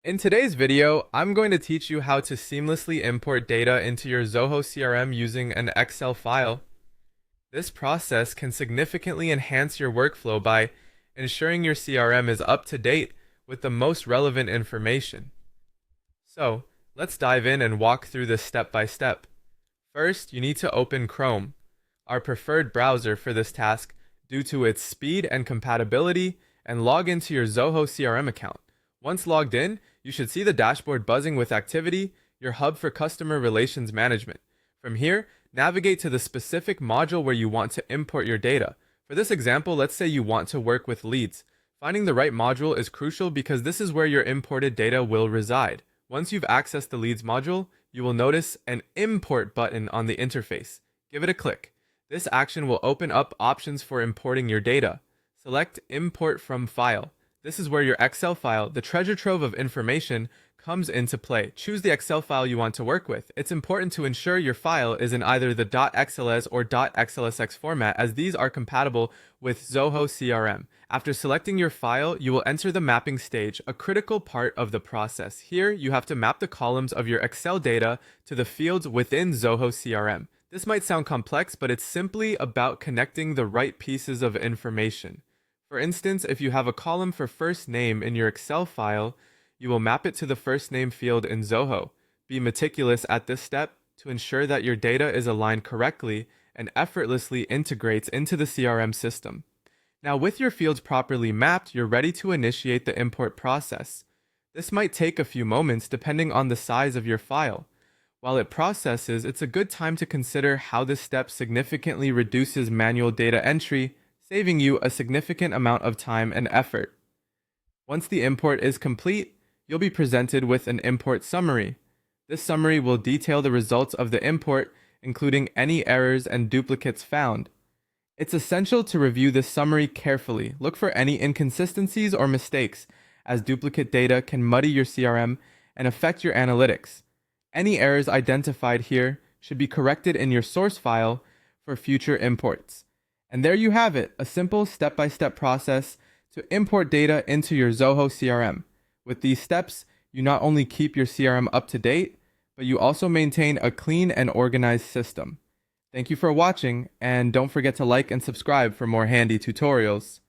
In today's video, I'm going to teach you how to seamlessly import data into your Zoho CRM using an Excel file. This process can significantly enhance your workflow by ensuring your CRM is up to date with the most relevant information. So, let's dive in and walk through this step by step. First, you need to open Chrome, our preferred browser for this task due to its speed and compatibility, and log into your Zoho CRM account. Once logged in, you should see the dashboard buzzing with activity, your hub for customer relations management. From here, navigate to the specific module where you want to import your data. For this example, let's say you want to work with leads. Finding the right module is crucial because this is where your imported data will reside. Once you've accessed the leads module, you will notice an import button on the interface. Give it a click. This action will open up options for importing your data. Select Import from File. This is where your Excel file, the treasure trove of information, comes into play. Choose the Excel file you want to work with. It's important to ensure your file is in either the .xls or .xlsx format, as these are compatible with Zoho CRM. After selecting your file, you will enter the mapping stage, a critical part of the process. Here, you have to map the columns of your Excel data to the fields within Zoho CRM. This might sound complex, but it's simply about connecting the right pieces of information. For instance, if you have a column for first name in your Excel file, you will map it to the first name field in Zoho. Be meticulous at this step to ensure that your data is aligned correctly and effortlessly integrates into the CRM system. Now, with your fields properly mapped, you're ready to initiate the import process. This might take a few moments depending on the size of your file. While it processes, it's a good time to consider how this step significantly reduces manual data entry, saving you a significant amount of time and effort. Once the import is complete, you'll be presented with an import summary. This summary will detail the results of the import, including any errors and duplicates found. It's essential to review this summary carefully. Look for any inconsistencies or mistakes, as duplicate data can muddy your CRM and affect your analytics. Any errors identified here should be corrected in your source file for future imports. And there you have it, a simple step-by-step process to import data into your Zoho CRM. With these steps, you not only keep your CRM up to date, but you also maintain a clean and organized system. Thank you for watching, and don't forget to like and subscribe for more handy tutorials.